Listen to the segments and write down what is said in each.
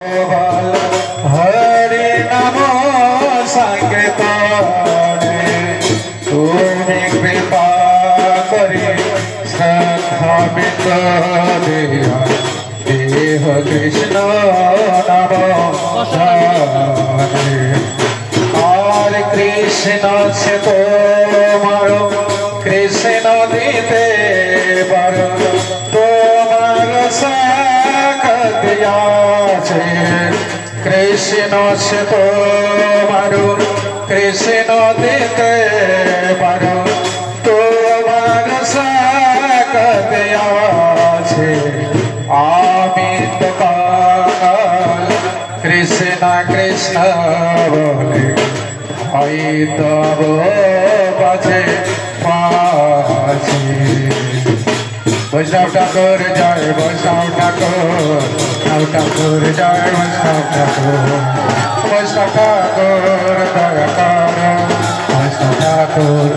हरि नाम संकीर्तने तुमी कृपा करी श्रद्धान्वित दिया देह कृष्ण नाम हरे कृष्ण से तुम्हारो कृष्ण दीते बर तुम्हार दिया कृष्ण से तुम्हारो कृष्ण दीते पारो तुम्हार दिया अमित काल कृष्ण कृष्ण बोले हई तब बाजे पाछे वैष्णव ठाकुर जय वैष्णव ठाकुर जय वैष्णव ठाकुर दया करो वैष्णव ठाकुर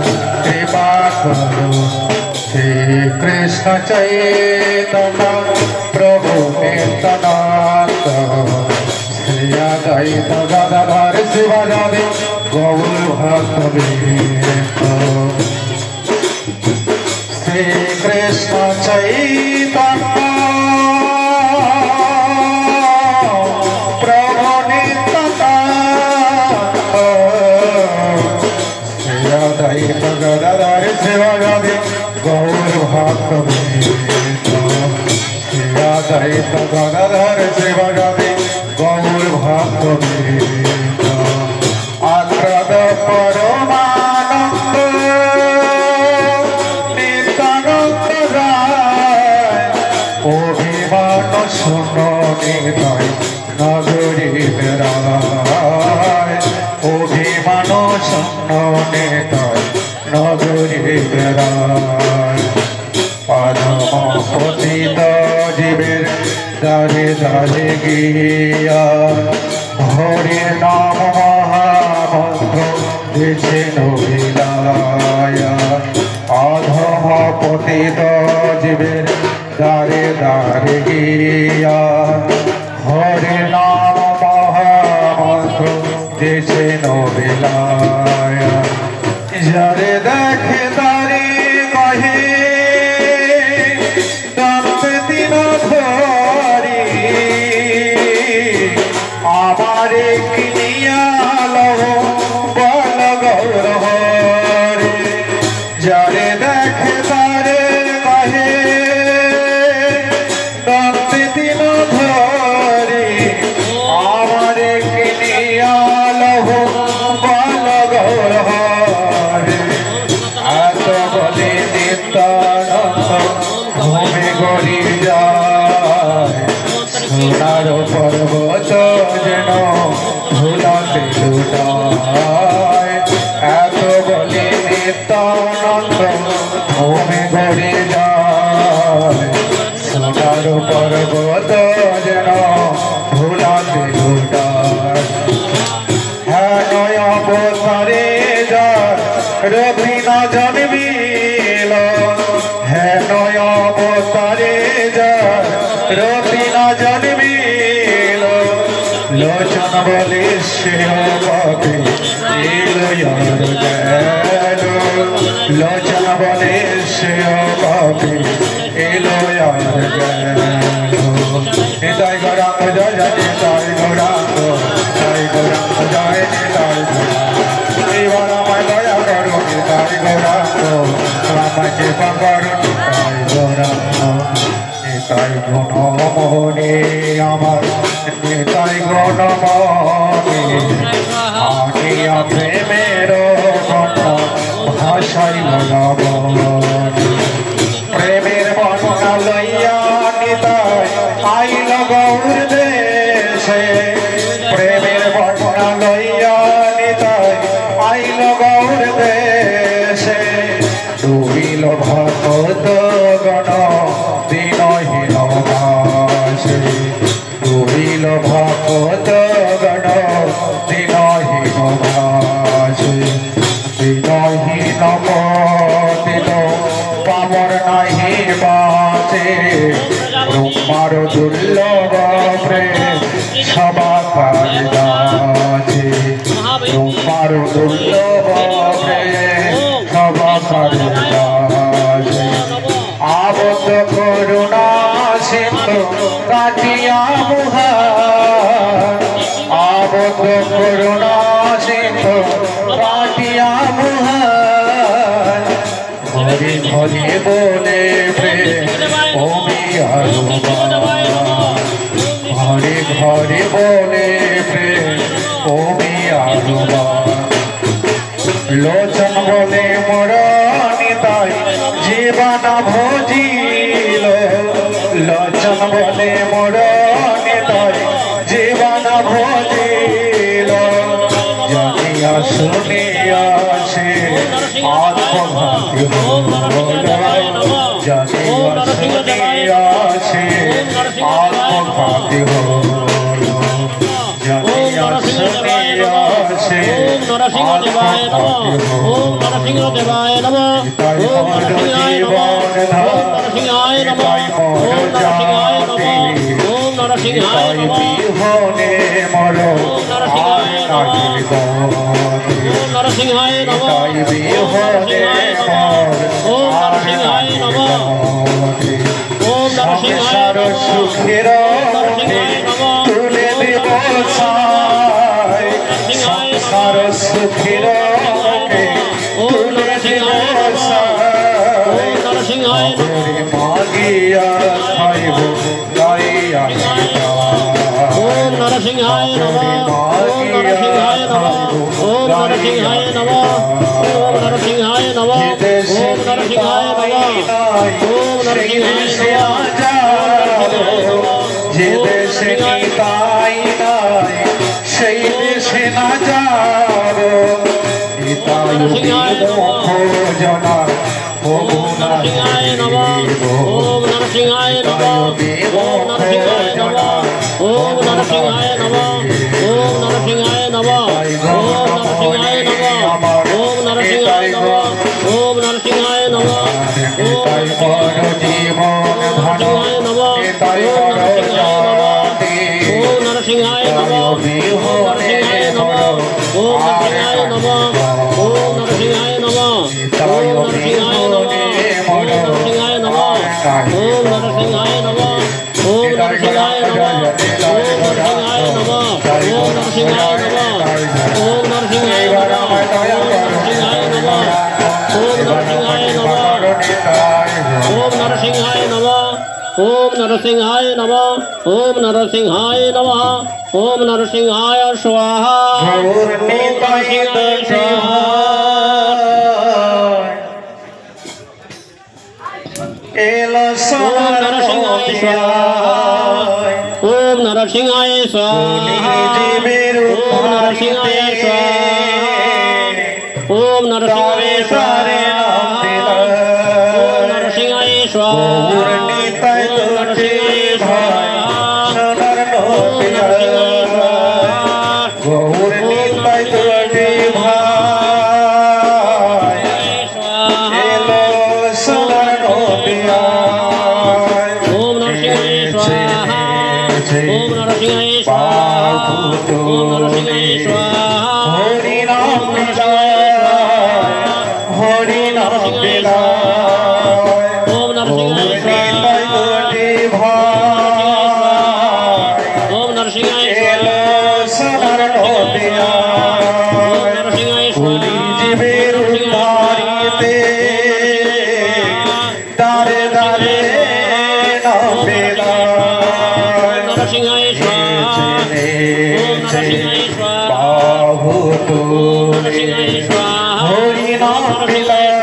कृपा करो श्री कृष्ण चैतन्य प्रभु नित्यानंद श्री अद्वैत गदाधर शिवाचार्य गौर भक्तवृंद श्री कृष्ण चैतन्य प्रभु नित्यानंद श्री अद्वैत गदाधर शिवाचार्य गौर भक्तवृंद श्री अद्वैत गदाधर शिवाचार्य गौर भक्तवृंद आग्रद परमानंद नित्यानंद राय अभिमान सुनो निताय नगरी बेराय अभिमान सुनो निताय नगरी बेराय पद्म पतित जीवेर दारे दारे गिया हरि नाम महामंत्र दिছে নবিলায়া अधम पतित जीवेर दारे दारे गिया हरि नाम महामंत्र दिছে নবিলায়া যারে দেখে তারে কহে দন্তে দিন ধরি আমারে কিনিয়া লহ বল গৌর হরে যারে দেখে তারে কহে দন্তে দিন ধরি আমারে কিনিয়া লহ বল গৌর হরে এত বলে নিত্যানন্দ ঘুমে গড়ি যায় সোনার পর্বত যেন ধুলাতে লুটায় এত বলে নিত্যানন্দ ঘুমে গড়ি যায় সোনার পর্বত যেন ধুলাতে লুটায় হ্যাঁ নয় অবতারে যার রবি না জন্মিল হ্যাঁ নয় অবতারে যার রবি না জন্মিল লোচন বলে সে পাবে এলো ইয়ার গেল লোচন বলে সে পাবে এলো ইয়ার গেল নিতাই গৌরাঙ্গ জয় জয় নিতাই গৌরাঙ্গ জয় গৌরাঙ্গ জয় নিতাই এবার আমায় দয়া করো নিতাই গৌরাঙ্গ আমায় কৃপা করো নিতাই গৌরাঙ্গ নিতাই গুণমণি আমার নিতাই গুণমণি আনিয়া প্রেমের গণ ভাষাই বলবনি প্রেমের বর্ণনা লইয়া নিতাই আইল গৌর দেশে প্রেমের বর্ণনা লইয়া নিতাই আইল গৌর দেশে ডুবিল ভক্ত গণ দিনহীন দাসে ডুবিল ভক্ত গণ দিনহীন দাসে দিনহীন পতিত পাবন নাহি বাঁচে ব্রহ্মার দুর্লভ প্রেম সবাকার কাছে তোমার দুর্লভ প্রেম সবাকার কাছে আবদ্ধ করুণা সিন্ধু কাটিয়া মুহার আবদ্ধ করুণা সিন্ধু কাটিয়া মুহার ঘরে ঘরে বলে প্রেম ওমি ঘরে ঘরে বলে প্রেম ওমি লোচন বলে মরণি তাই জীবন ভোজিল লোচন বলে মরণি তাই জীবন ভোজিল জানিয়া শুনিয়া সে আত্মঘাতী হল জানিয়া শুনিয়া সে আত্মঘাতী হল জানিয়া শুনিয়া সে আত্মঘাতী হল তাই মর জীবন তাই মর জাতি তাই বিহনে মর নরসিংহায় নমঃ তাই বিহনে সংসার সুখের তুলে দেব ছায় সংসার সুখের তুলে দেব ছায় মাগিয়া খাইব গাইয়া ওম নরসিংহায় নমঃ ওম নরসিংহায় নমঃ ওম নরসিংহায় নমঃ ওম নরসিংহায় নমঃ ওম নরসিংহায় নমঃ ওম নরসিংহায় নমঃ যে দেশে তাই নাই সেই দেশে না যাব জনা ওম নরসিংহায় নমঃ ওম নরসিংহায় নমঃ ওম নরসিংহায় নমঃ ওম নরসিংহায় নমঃ ওম নরসিংহায় নমঃ ওম নরসিংহায় নমঃ ওম নরসিংহায় নমঃ ওম নরসিংহায় নমঃ তাই মর জীবন ধন তাই মর জাতি ওম নরসিংহায় নমঃ ওম নরসিংহায় নমঃ ওম নরসিংহায় নমঃ ওম নরসিংহায় নমঃ তাই ওম নরসিংহায় নমঃ ওম নরসিংহায় নমঃ ওম নরসিংহায় নমঃ ওম নরসিংহায় নমঃ ওম নরসিংহায় নমঃ ওম নরসিংহায় নমঃ ওম নরসিংহায় নমঃ ওম নরসিংহায় নমঃ ওম নরসিংহায় নমঃ ওম নরসিংহায় নমঃ ওম নরসিংহায় নমঃ ওম নরসিংহায় স্বাহা গৌর নিতাই দশায় এলো ওম নরসিংহায় স্বাহা ওম নরসিংহায় স্বাহা জীবের ওম নরসিংহায় স্বাহা ওম নরসিংহায় স্বাহা ওম নরসিংহায় স্বাহা গৌর নিতাই দশায় ভাই সোনার নদিয়া গৌর নিতাই দশায় ভাই এলো সোনার নদিয়া ওম নরসিংহায় স্বাহা ওম নরসিংহায় স্বাহা ওম নরসিংহায় স্বাহা হরি নাম হরি নাম ওম নরসিংহায় স্বাহা ওম নরসিংহায় এলো সোনার নদিয়া ওম নরসিংহায় কুলি জীবের উদ্ধারিতে দারে দারে নবেলা নরসিংহায় স্বাহা ওম নরসিংহায় স্বাহা বাহু তুলে নরসিংহায় স্বাহা হরি নাম হরি নাম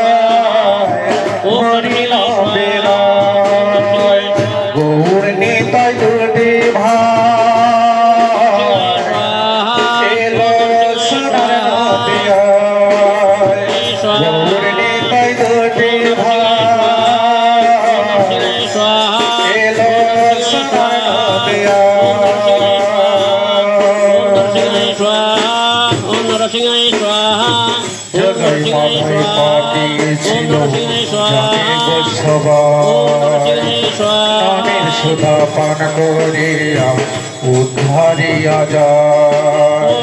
গৌর নিতাই দুটি ভাই এলো সোনার নদিয়া গৌর নিতাই দুটি ভাই এলো সোনার নদিয়া জগৎ মাথায় পাঠিয়েছিল জানে গোসবা সুধা পান করিয়া উদ্ধারিয়া যায়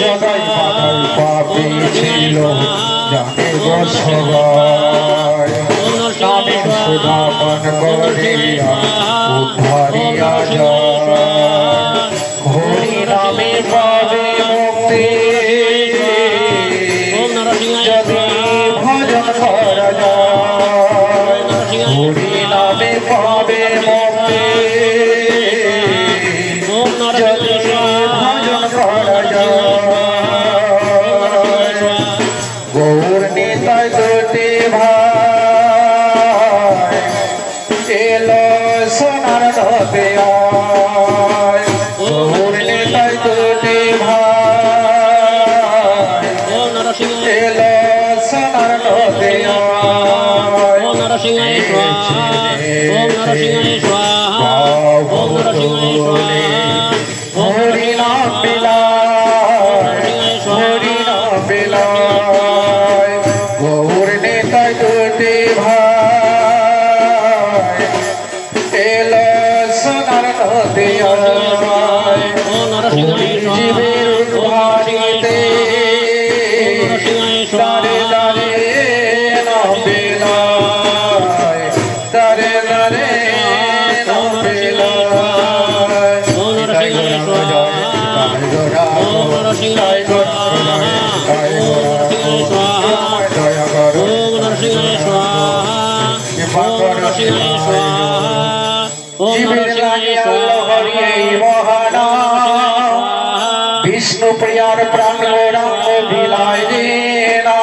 জগাই মাথার পাপি ছিল জানে গো সবাই নামে সুধাপান করিয়া উদ্ধারিয়া যায় হরি নামে পাবে মুক্তি যদি ভজন করা যায় হরি নামে পাবে মুক্তি যদি ভজন করা যায় গৌর নিতাই দুটি ভাই এলো সোনার নদে আয় গৌর নিতাই দুটি ভাই এলো সোনার নদে আয় হরি নাম বিলায় হরি নাম বিলায় গৌর নেতাই দুটি ভাই এলো সোনার নদী আয় জীবের উদ্ধারিতে তারে তারে নাম বিলায় তারে তারে নাম বিলায় বিষ্ণু প্রিয়ার প্রাণ গৌরাঙ্গ বিলায় দেনা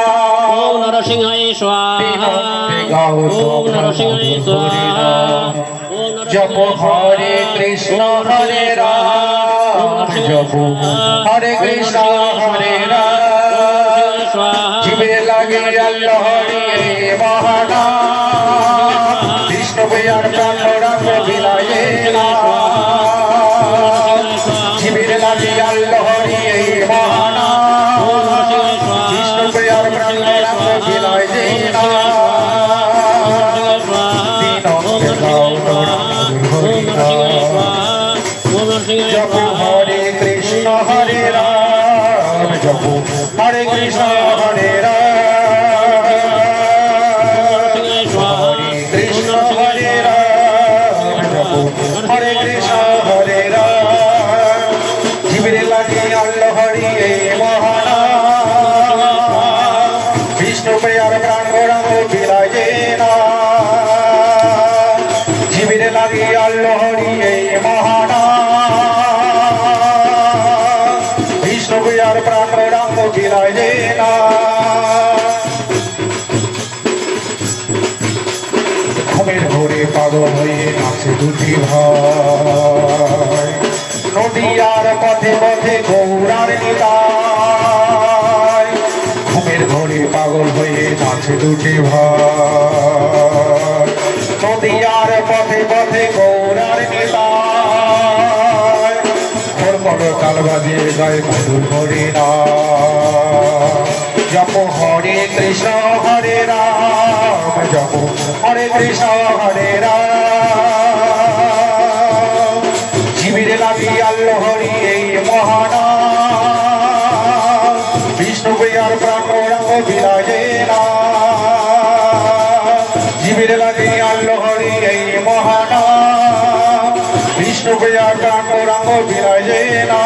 জপ হরে কৃষ্ণ হরে রাম জপ হরে কৃষ্ণ হরে রাম জীবে লাগে আল্লাহ হরি মহানাম বিষ্ণু প্রিয়ার প্রাণ গৌরাঙ্গ বিলায় দেনা জীবের লাগে আল্লাহ হরি মহানাম বিষ্ণু প্রিয়ার প্রাণ গৌরাঙ্গ বিলায় দেনা জপ হরে কৃষ্ণ হরে রাম জপ হরে কৃষ্ণ হরে রাম হরে কৃষ্ণ হরে রাম জপ হরে কৃষ্ণ হরে রাম জীবের লাগে আল্লাহ হরি মহানাম বিষ্ণু প্রিয়ার প্রাণ গৌরাঙ্গ বিলায় দেনা জীবের লাগে আল্লাহ হরি মহানাম বিষ্ণু প্রিয়ার প্রাণ গৌরাঙ্গ বিলায় দেনা ঘুমের ঘোরে পাগল হয়ে নাচে দুটি ভাই নদীয়ার পথে পথে গৌরার নিতাই ঘুমের ঘোরে পাগল হয়ে নাচে দুটি ভাই নদীয়ার পথে পথে গৌরার নিতাই ঘোর পর কাল বাজে গায়ে মধুর হরি নাম জপ হরে কৃষ্ণ হরে রাম জপ হরে কৃষ্ণ হরে রাম জীবের লাগি আল্লাহ হরি মহানাম বিষ্ণু প্রিয়ার প্রাণ গৌরাঙ্গ বিলায় দেনা জীবের লাগি আল্লাহ হরি মহানাম বিষ্ণু প্রিয়ার প্রাণ গৌরাঙ্গ বিলায় দেনা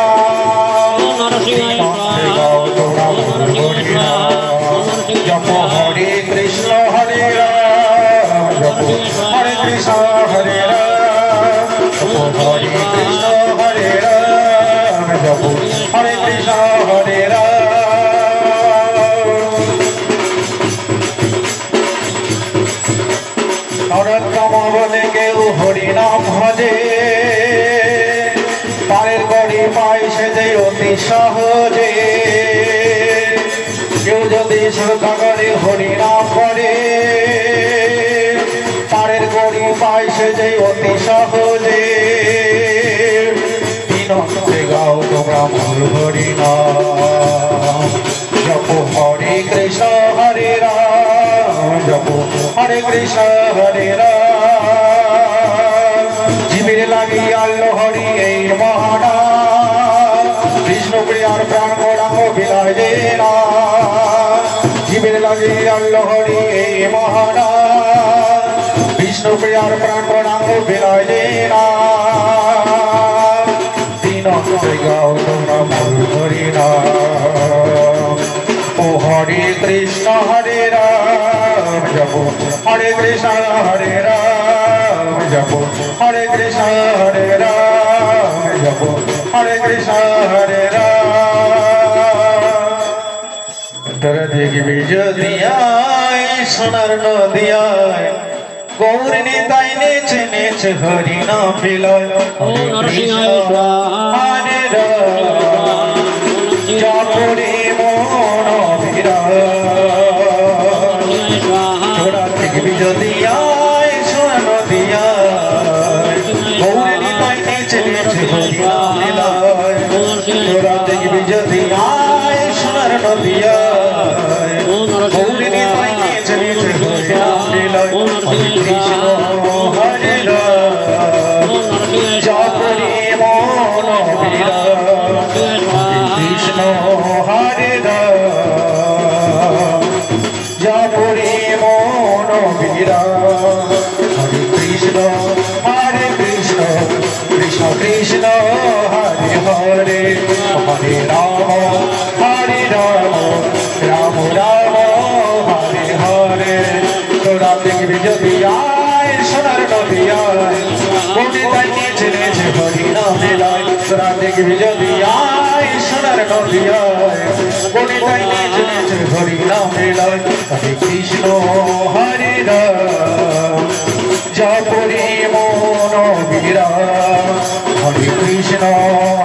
জপ হরে কৃষ্ণ হরে রাম জপ হরে কৃষ্ণ হরে রাম জপ হরে কৃষ্ণ হরে রাম জপ হরে কৃষ্ণ হরে রাম নরোত্তম বলে কেউ হরি নাম ভজে পারের গড়ি পায় সে যে অতি সহজে কেউ যদি শ্রদ্ধা করে হরি নাম করে পারের গড়ি পায় সে যে অতি সহজে দিনতে গাও তোমরা মূল হরি নাম জপ হরে কৃষ্ণ হরে রাম জপ হরে কৃষ্ণ হরে রাম জীবের লাগিয়া লহরি এই মহানা কৃষ্ণ প্রিয়ার প্রাণ গৌরাঙ্গ বিলায় না জীবের লাগিয়া লহরি এই মহানা কৃষ্ণ প্রিয়ার প্রাণ গৌরাঙ্গ বিলায় না দিন গাও তোমরা মূল হরি না ও হরে কৃষ্ণ হরে রাম জপ হরে কৃষ্ণ হরে রাম জপ হরে কৃষ্ণ হরে রাম জপ হরে কৃষ্ণ হরে রাম দেখবি যদিয়ায় সোনার নদিয়ায় গৌরী তাই নেচে নেচে হরি নাম বিলয় ওম নরসিংহায় হরে রাম জপরে মন ছোড়া দেখবি যদি আয় সোনা নদিয়ায় গৌরী তাই নেচে নেচে হরি নাম বিলয় ছোড়া দেখবি যদি আয় সোনার নদিয়ায় গৌরী তাই নেচে নেচে হরি নাম বিলয় হরে কৃষ্ণ হরে রাম জপরে মন কৃষ্ণ হরে রাম জপরে মন হরে কৃষ্ণ কৃষ্ণ কৃষ্ণ হরে হরে হরে রাম রাম রাম হরে হরে তোরা দেখবি যদি আয় সোনার নদিয়ায় কোটি তাই নেচে নেচে হরি নাম বিলয় তোরা দেখবি যদি আয় সোনার নদিয়ায় কোটি তাই নেচে নেচে হরি নাম বিলয় হরে কৃষ্ণ হরে রাম জপরে মন হরে কৃষ্ণ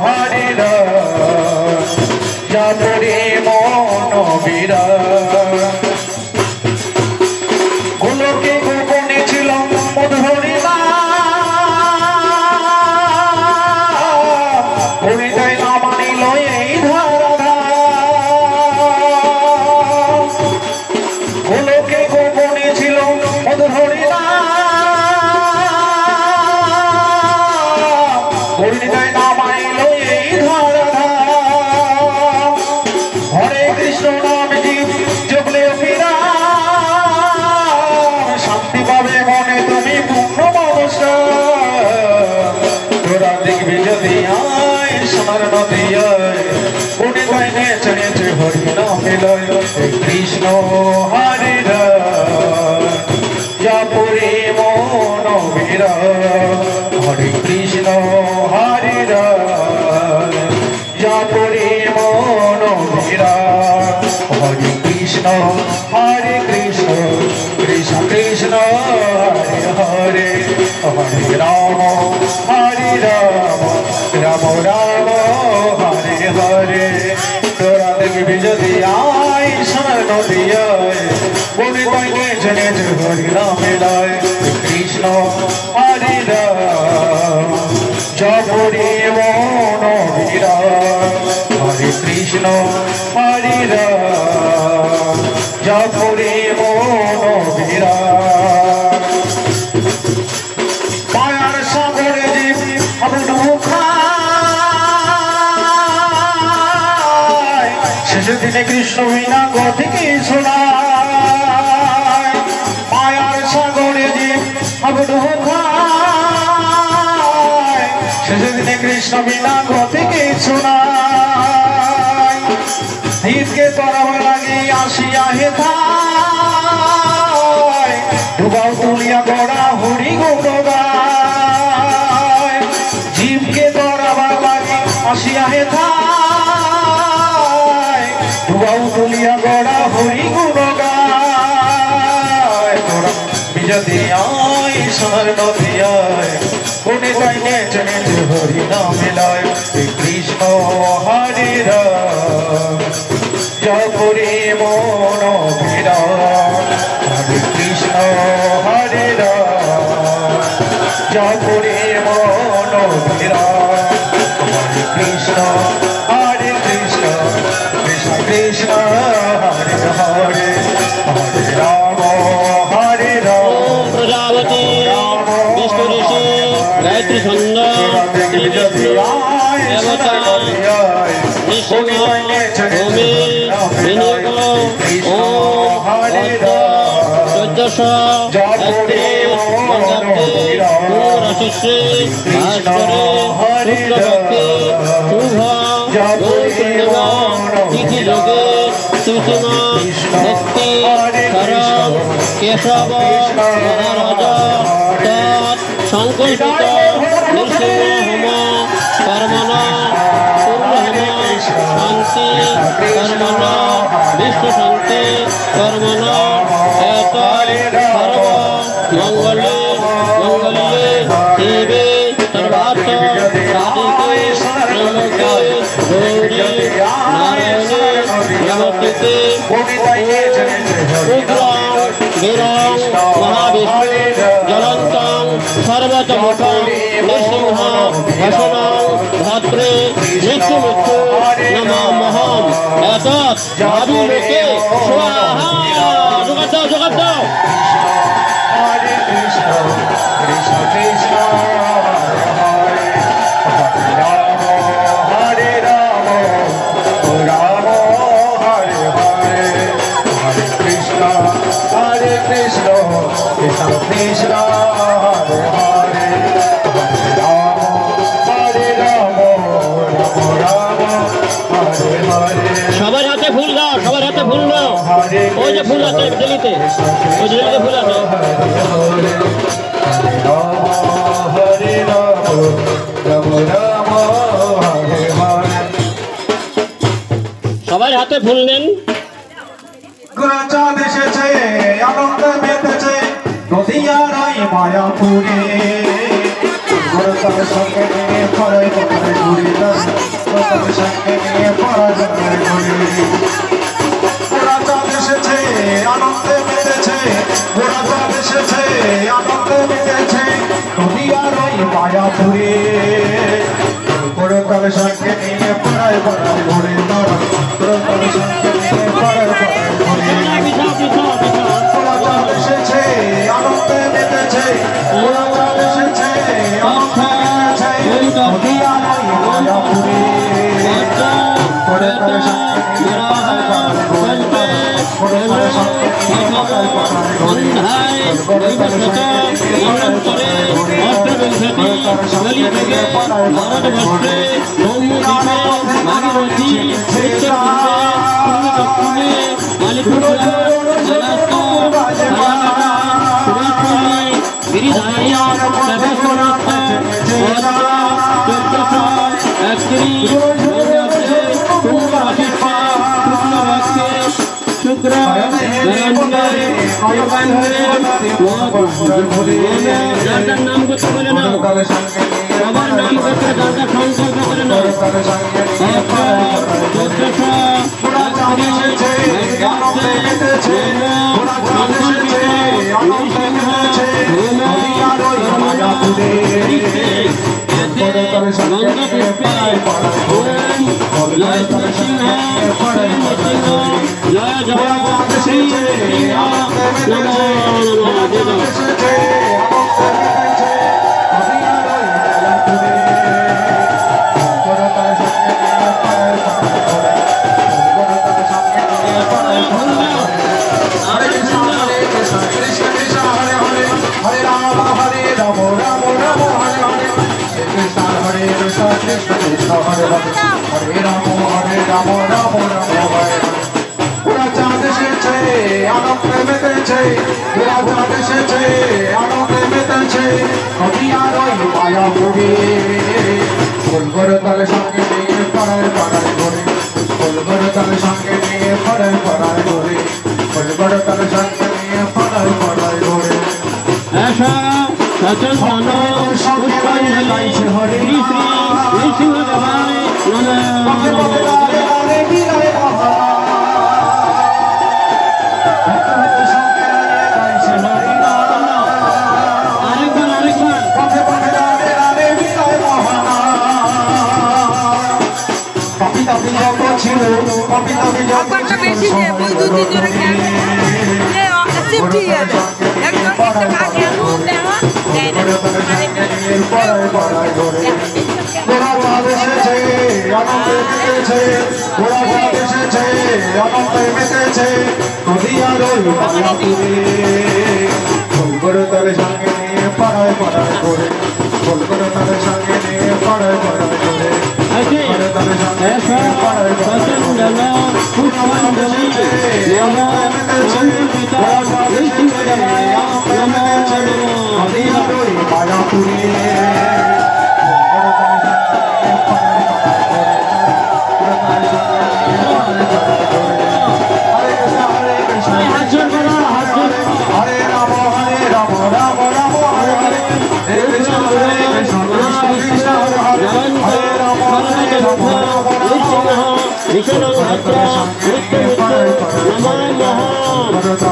হরে রাম জপরে মন গোলকে গোপনে ছিল মধুরি হরিদাই না মানিল এই ধারা গোলকে গোপনে ছিল মধুরি হরিদাই না মানিল এই ধারা হরে কৃষ্ণ নাম জীব জগলে শান্তি পাবে মনে তুমি পূর্ণ মানুষ তোরা দেখবি যদি আয় সোনার নদিয়ায় কোটি তাই নেচে নেচে হরি নাম বিলয় কৃষ্ণ হরে রাম জপরে মন হরে কৃষ্ণ হরে রাম জপরে মন হরে কৃষ্ণ কৃষ্ণ কৃষ্ণ হরে হরে হরে রাম রাম রাম হরে হরে তোরা দেখবি যদি আয় সোনার নদিয়ায় কোটি তাই নেচে নেচে হরি নাম বিলয় কৃষ্ণ হরে রাম জপরে মন হরে কৃষ্ণ হরে রাম জপরে মন মায়ার সাগরে জীব শেষের দিনে কৃষ্ণ বিনা গতিকে শোনায় মায়ার সাগরে জীব শেষের দিনে কৃষ্ণ বিনা গতিকে শোনায় দীপকে তরাব লাগে আসিয়া হেথায় ডুবাও তুলিয়া গড়া হরি গৌরগায় জীবকে তরাবার লাগে আসিয়া হেথায় ডুবাও তুলিয়া গড়া হরি গৌরগায় তোরা বিজতি আয় সোনার নদিয়ায় কোটি তাই নেচে নেচে হরি নাম বিলয় কৃষ্ণ হরে রাম জপরে মন হরে কৃষ্ণ হরে রাম জপরে মন হরে কৃষ্ণ কৃষ্ণ কৃষ্ণ হরে হরে হরে রাম प्रजापति विष्णु ऋषि गायत्री নৃসিংহ ভূমি বিনিয়োগ ওম অর্ধ 1431 বঙ্গাব্দে রাশিশ্রী ভাস্করে শুক্লপক্ষে শুভ পূর্ণিমা তিথি যোগে সুষমা ভক্তি শরণ কেশব মহারাজ তৎ সংকল্পিত নৃসিংহ হোম কর্মণা পূর্ণহোম শান্তি কর্মণা বিশ্ব শান্তি কর্মণা এত সর্ব মঙ্গলে মঙ্গলে শিবে সর্বার্থ সাধিকে ত্রৈলোক্যে গৌরী নারায়ণে নমস্তুতে উগ্রং বীরং মহাবিষ্ণু জ্বলন্তং সর্বতমুখং নৃসিংহ ভূষণং ভদ্রে মৃত্যুমৃত্যু নমাম্যহম এতৎ ভাবিলোকে স্বাহা। জোগাড় দাও Hare Krishna, Krishna Krishna, Hare Rama, Rama Hare Hare, Hare Krishna, Krishna Krishna, Hare Hare, Rama, Hare Rama, Rama Rama, Hare Hare. সবার হাতে ফুল দাও, সবার হাতে ফুল দাও। ওই যে ফুল আছে দিল্লিতে, ওই দিল্লিতে ফুল আছে। সবাই হাতে ফুল নেন। চাঁদ এসেছে আনন্দ মেতেছে নদিয়ার মায়াপুরে তার সঙ্গে নিয়ে পড়ায় পড়ায় ঘুরে তার সঙ্গে নিয়ে পড়ায় পড়ায় ঘুরে ওরা চাঁদ এসেছে আনন্দে মেতেছে ওরা চাঁদ এসেছে আনন্দে মেতেছে নদিয়ার মায়াপুরে তার সঙ্গে নিয়ে পড়ায় পড়ায় ঘুরে তার সঙ্গে নিয়ে পড়ায় পড়ায় ঘুরে ওরা চাঁদ এসেছে আনন্দে মেতেছে ওরা চাঁদ এসেছে আনন্দে মেতেছে নদিয়ার মায়াপুরে তার সঙ্গে নিয়ে পড়ায় পড়ায় ঘুরে নাম করতে বলে না, সবার নাম করতে দাদা সংকল্প করে না। জয় জগন্নাথ শ্রী নমো তার সঙ্গে নিয়ে পড়ায় পড়ায় ঘুরে তার সঙ্গে নিয়ে পড়ায় পড়ায় ঘুরে তার সঙ্গে নিয়ে পড়ায় পড়ায় ঘুরে বেশি দিয়ে ওই দু তিনজনে খেলে সেফটি আছে একজন একটা কাকে নুন দেওয়া দেয় না ওরা চাঁদ এসেছে আনন্দে মেতেছে ওরা চাঁদ এসেছে আনন্দে মেতেছে নদিয়ার ওই মায়াপুরে ফুলগুলো তার সঙ্গে নিয়ে পাড়ায় পাড়ায় করে ফুলগুলো তার সঙ্গে নিয়ে পাড়ায় পাড়ায় করে ফুলগুলো তার সঙ্গে নিয়ে পাড়ায় পাড়ায় করে নদিয়ার ওই মায়াপুরে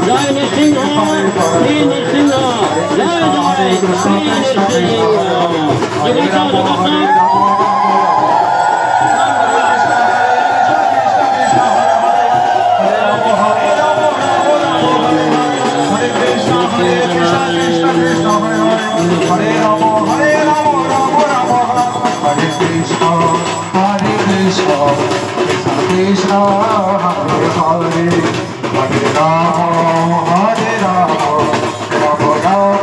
जय नृसिंह श्री नृसिंह जय जय Shri Narasimha Krishna, Hare Hare, Hare Rama.